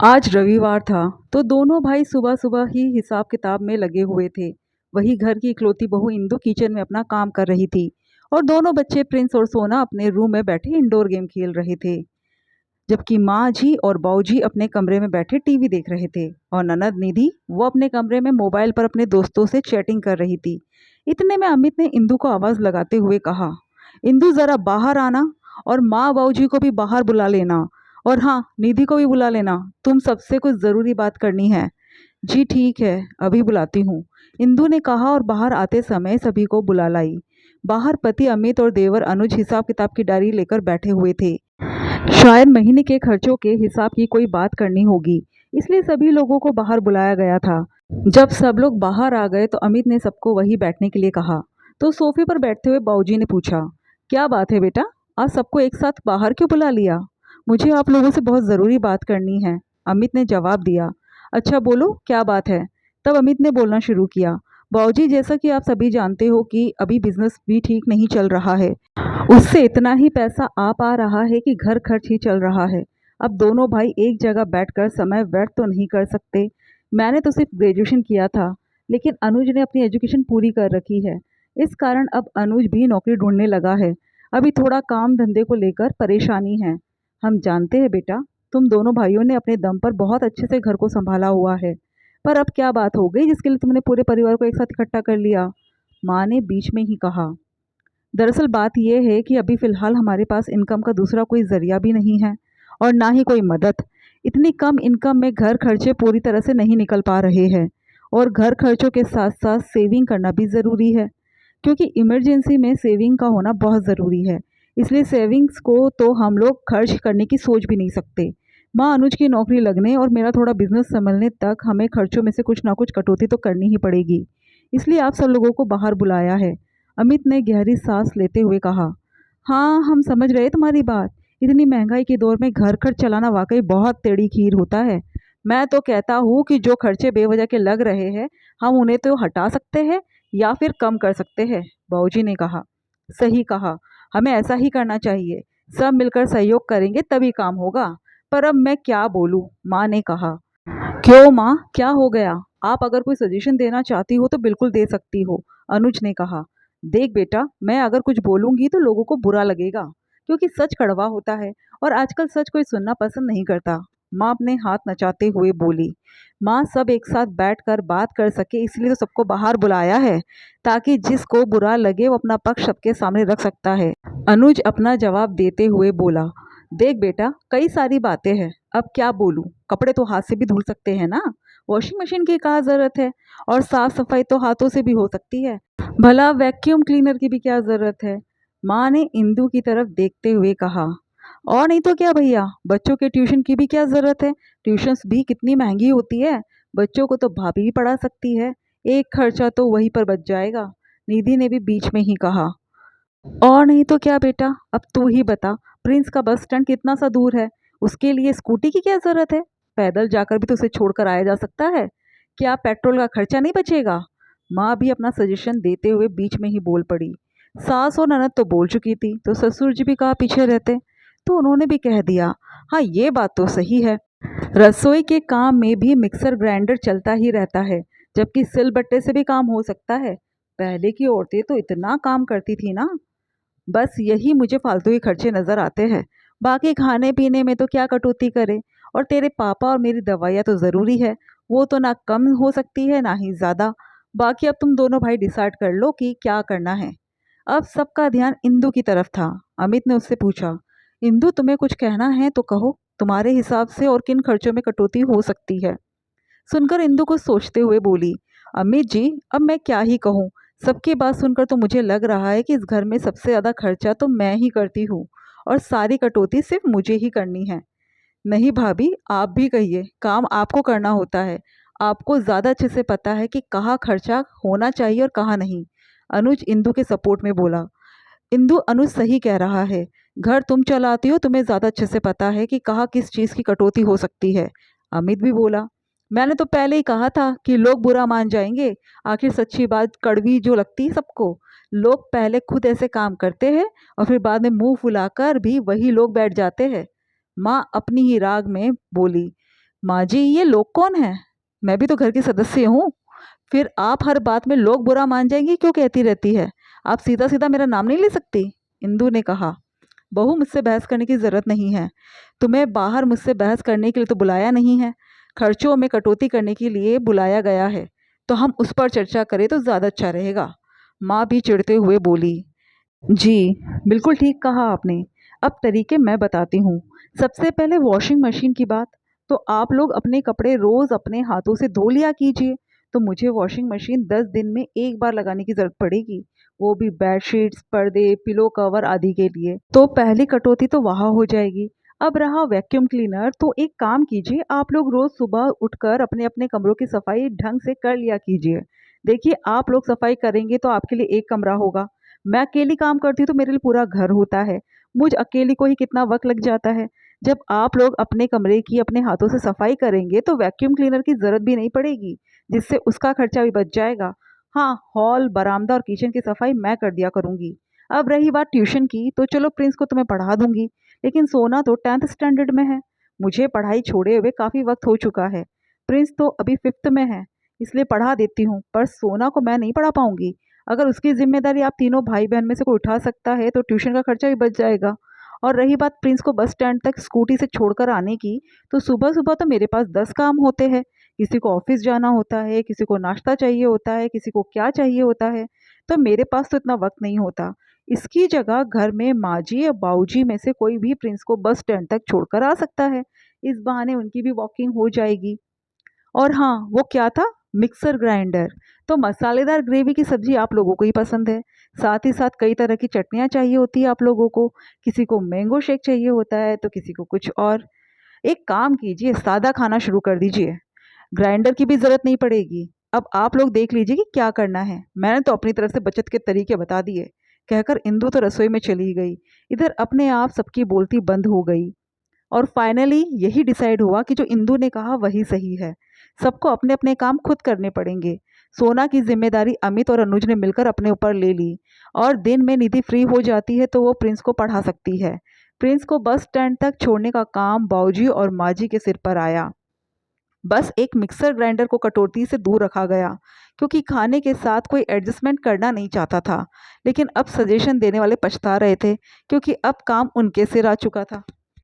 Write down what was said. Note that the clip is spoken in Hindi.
आज रविवार था तो दोनों भाई सुबह सुबह ही हिसाब किताब में लगे हुए थे। वही घर की इकलौती बहू इंदु किचन में अपना काम कर रही थी और दोनों बच्चे प्रिंस और सोना अपने रूम में बैठे इंडोर गेम खेल रहे थे। जबकि माँ जी और बाऊजी अपने कमरे में बैठे टीवी देख रहे थे और ननद निधि वो अपने कमरे में मोबाइल पर अपने दोस्तों से चैटिंग कर रही थी। इतने में अमित ने इंदु को आवाज़ लगाते हुए कहा, इंदु ज़रा बाहर आना और माँ बाऊजी को भी बाहर बुला लेना। और हाँ, निधि को भी बुला लेना, तुम सबसे कुछ ज़रूरी बात करनी है। जी ठीक है, अभी बुलाती हूँ, इंदु ने कहा और बाहर आते समय सभी को बुला लाई। बाहर पति अमित और देवर अनुज हिसाब किताब की डायरी लेकर बैठे हुए थे। शायद महीने के खर्चों के हिसाब की कोई बात करनी होगी, इसलिए सभी लोगों को बाहर बुलाया गया था। जब सब लोग बाहर आ गए तो अमित ने सबको वहीं बैठने के लिए कहा। तो सोफे पर बैठते हुए बाऊजी ने पूछा, क्या बात है बेटा, आज सबको एक साथ बाहर क्यों बुला लिया? मुझे आप लोगों से बहुत ज़रूरी बात करनी है, अमित ने जवाब दिया। अच्छा बोलो, क्या बात है? तब अमित ने बोलना शुरू किया। बाऊजी, जैसा कि आप सभी जानते हो कि अभी बिजनेस भी ठीक नहीं चल रहा है, उससे इतना ही पैसा आ पा रहा है कि घर खर्च ही चल रहा है। अब दोनों भाई एक जगह बैठकर समय व्यर्थ तो नहीं कर सकते। मैंने तो सिर्फ ग्रेजुएशन किया था, लेकिन अनुज ने अपनी एजुकेशन पूरी कर रखी है। इस कारण अब अनुज भी नौकरी ढूंढने लगा है। अभी थोड़ा काम धंधे को लेकर परेशानी है। हम जानते हैं बेटा, तुम दोनों भाइयों ने अपने दम पर बहुत अच्छे से घर को संभाला हुआ है, पर अब क्या बात हो गई जिसके लिए तुमने पूरे परिवार को एक साथ इकट्ठा कर लिया? माँ ने बीच में ही कहा। दरअसल बात यह है कि अभी फ़िलहाल हमारे पास इनकम का दूसरा कोई ज़रिया भी नहीं है और ना ही कोई मदद। इतनी कम इनकम में घर खर्चे पूरी तरह से नहीं निकल पा रहे हैं और घर खर्चों के साथ साथ सेविंग करना भी ज़रूरी है, क्योंकि इमरजेंसी में सेविंग का होना बहुत ज़रूरी है। इसलिए सेविंग्स को तो हम लोग खर्च करने की सोच भी नहीं सकते। माँ, अनुज की नौकरी लगने और मेरा थोड़ा बिजनेस संभलने तक हमें खर्चों में से कुछ ना कुछ कटौती तो करनी ही पड़ेगी। इसलिए आप सब लोगों को बाहर बुलाया है, अमित ने गहरी सांस लेते हुए कहा। हाँ, हम समझ रहे तुम्हारी बात। इतनी महंगाई के दौर में घर खर्च चलाना वाकई बहुत टेढ़ी खीर होता है। मैं तो कहता हूँ कि जो खर्चे बेवजह के लग रहे हैं, हम उन्हें तो हटा सकते हैं या फिर कम कर सकते हैं, बाऊजी ने कहा। सही कहा, हमें ऐसा ही करना चाहिए। सब मिलकर सहयोग करेंगे तभी काम होगा। पर अब मैं क्या बोलूँ, माँ ने कहा। क्यों माँ, क्या हो गया? आप अगर कोई सजेशन देना चाहती हो तो बिल्कुल दे सकती हो, अनुज ने कहा। देख बेटा, मैं अगर कुछ बोलूँगी तो लोगों को बुरा लगेगा, क्योंकि सच कड़वा होता है और आजकल सच कोई सुनना पसंद नहीं करता, माँ अपने हाथ नचाते हुए बोली। माँ, सब एक साथ बैठकर बात कर सके इसलिए तो सबको बाहर बुलाया है, ताकि जिसको बुरा लगे वो अपना पक्ष सबके सामने रख सकता है, अनुज अपना जवाब देते हुए बोला। देख बेटा, कई सारी बातें हैं, अब क्या बोलूं? कपड़े तो हाथ से भी धुल सकते हैं ना, वॉशिंग मशीन की क्या ज़रूरत है? और साफ सफाई तो हाथों से भी हो सकती है, भला वैक्यूम क्लीनर की भी क्या ज़रूरत है? माँ ने इंदु की तरफ देखते हुए कहा। और नहीं तो क्या भैया, बच्चों के ट्यूशन की भी क्या ज़रूरत है? ट्यूशन्स भी कितनी महंगी होती है। बच्चों को तो भाभी भी पढ़ा सकती है, एक खर्चा तो वहीं पर बच जाएगा, निधि ने भी बीच में ही कहा। और नहीं तो क्या बेटा, अब तू ही बता, प्रिंस का बस स्टैंड कितना सा दूर है? उसके लिए स्कूटी की क्या ज़रूरत है? पैदल जाकर भी तो उसे छोड़कर आया जा सकता है। क्या पेट्रोल का खर्चा नहीं बचेगा? माँ भी अपना सजेशन देते हुए बीच में ही बोल पड़ी। सास और ननद तो बोल चुकी थी, तो ससुर जी भी कहाँ पीछे रहते, तो उन्होंने भी कह दिया। हाँ, ये बात तो सही है, रसोई के काम में भी मिक्सर ग्राइंडर चलता ही रहता है, जबकि सिलबट्टे से भी काम हो सकता है। पहले की औरतें तो इतना काम करती थी ना। बस यही मुझे फालतू के खर्चे नज़र आते हैं। बाकी खाने पीने में तो क्या कटौती करे। और तेरे पापा और मेरी दवाइयाँ तो ज़रूरी है, वो तो ना कम हो सकती है ना ही ज़्यादा। बाकी अब तुम दोनों भाई डिसाइड कर लो कि क्या करना है। अब सबका ध्यान इंदु की तरफ था। अमित ने उससे पूछा, इंदु, तुम्हें कुछ कहना है तो कहो, तुम्हारे हिसाब से और किन खर्चों में कटौती हो सकती है? सुनकर इंदु कुछ सोचते हुए बोली, अमित जी, अब मैं क्या ही कहूँ। सबकी बात सुनकर तो मुझे लग रहा है कि इस घर में सबसे ज़्यादा खर्चा तो मैं ही करती हूँ और सारी कटौती सिर्फ मुझे ही करनी है। नहीं भाभी, आप भी कहिए, काम आपको करना होता है। आपको ज़्यादा अच्छे से पता है कि कहाँ खर्चा होना चाहिए और कहाँ नहीं, अनुज इंदु के सपोर्ट में बोला। इंदु, अनुज सही कह रहा है, घर तुम चलाती हो, तुम्हें ज़्यादा अच्छे से पता है कि कहाँ किस चीज़ की कटौती हो सकती है, अमित भी बोला। मैंने तो पहले ही कहा था कि लोग बुरा मान जाएंगे, आखिर सच्ची बात कड़वी जो लगती है सबको। लोग पहले खुद ऐसे काम करते हैं और फिर बाद में मुंह फुलाकर भी वही लोग बैठ जाते हैं, माँ अपनी ही राग में बोली। माँ जी, ये लोग कौन है? मैं भी तो घर की सदस्य हूँ। फिर आप हर बात में लोग बुरा मान जाएंगी क्यों कहती रहती है? आप सीधा सीधा मेरा नाम नहीं ले सकती? इंदु ने कहा। बहू, मुझसे बहस करने की ज़रूरत नहीं है। तुम्हें बाहर मुझसे बहस करने के लिए तो बुलाया नहीं है, खर्चों में कटौती करने के लिए बुलाया गया है। तो हम उस पर चर्चा करें तो ज़्यादा अच्छा रहेगा। माँ भी चिढ़ते हुए बोली। जी, बिल्कुल ठीक कहा आपने। अब तरीके मैं बताती हूँ। सबसे पहले वॉशिंग मशीन की बात। तो आप लोग अपने कपड़े रोज़ अपने हाथों से धो लिया कीजिए। तो मुझे वॉशिंग मशीन 10 दिन में एक बार लगाने की ज़रूरत पड़ेगी, वो भी बेडशीट्स, पर्दे, पिलो कवर आदि के लिए। तो पहली कटौती तो वहाँ हो जाएगी। अब रहा वैक्यूम क्लीनर, तो एक काम कीजिए, आप लोग रोज़ सुबह उठकर अपने अपने कमरों की सफाई ढंग से कर लिया कीजिए। देखिए, आप लोग सफाई करेंगे तो आपके लिए एक कमरा होगा। मैं अकेली काम करती हूँ तो मेरे लिए पूरा घर होता है। मुझ अकेली को ही कितना वक्त लग जाता है। जब आप लोग अपने कमरे की अपने हाथों से सफाई करेंगे तो वैक्यूम क्लीनर की ज़रूरत भी नहीं पड़ेगी, जिससे उसका खर्चा भी बच जाएगा। हाँ, हॉल, बरामदा और किचन की सफाई मैं कर दिया करूँगी। अब रही बात ट्यूशन की, तो चलो प्रिंस को तो मैं पढ़ा दूंगी, लेकिन सोना तो 10th स्टैंडर्ड में है। मुझे पढ़ाई छोड़े हुए काफ़ी वक्त हो चुका है। प्रिंस तो अभी 5th में है, इसलिए पढ़ा देती हूँ, पर सोना को मैं नहीं पढ़ा पाऊंगी। अगर उसकी ज़िम्मेदारी आप तीनों भाई-बहन में से कोई उठा सकता है, तो ट्यूशन का खर्चा भी बच जाएगा। और रही बात प्रिंस को बस स्टैंड तक स्कूटी से छोड़कर आने की, तो सुबह-सुबह तो मेरे पास 10 काम होते हैं। किसी को ऑफ़िस जाना होता है, किसी को नाश्ता चाहिए होता है, किसी को क्या चाहिए होता है, तो मेरे पास तो इतना वक़्त नहीं होता। इसकी जगह घर में माँ जी या बाऊ जी में से कोई भी प्रिंस को बस स्टैंड तक छोड़कर आ सकता है। इस बहाने उनकी भी वॉकिंग हो जाएगी। और हाँ, वो क्या था? Mixer grinder. तो मसालेदार ग्रेवी की सब्ज़ी आप लोगों को ही पसंद है। साथ ही साथ कई तरह की चटनियाँ चाहिए होती है आप लोगों को। किसी को मैंगो शेक चाहिए होता है, तो किसी को कुछ और। एक काम कीजिए, सादा खाना शुरू कर दीजिए। ग्राइंडर की भी ज़रूरत नहीं पड़ेगी। अब आप लोग देख लीजिए कि क्या करना है। मैंने तो अपनी तरफ से बचत के तरीके बता दिए। कहकर इंदु तो रसोई में चली गई। इधर अपने आप सबकी बोलती बंद हो गई। और फाइनली यही डिसाइड हुआ कि जो इंदु ने कहा वही सही है। सबको अपने अपने काम खुद करने पड़ेंगे। सोना की जिम्मेदारी अमित और अनुज ने मिलकर अपने ऊपर ले ली। और दिन में निधि फ्री हो जाती है तो वो प्रिंस को पढ़ा सकती है। प्रिंस को बस स्टैंड तक छोड़ने का काम बाऊजी और माजी के सिर पर आया। बस एक मिक्सर ग्राइंडर को कटौती से दूर रखा गया, क्योंकि खाने के साथ कोई एडजस्टमेंट करना नहीं चाहता था। लेकिन अब सजेशन देने वाले पछता रहे थे, क्योंकि अब काम उनके सिर आ चुका था।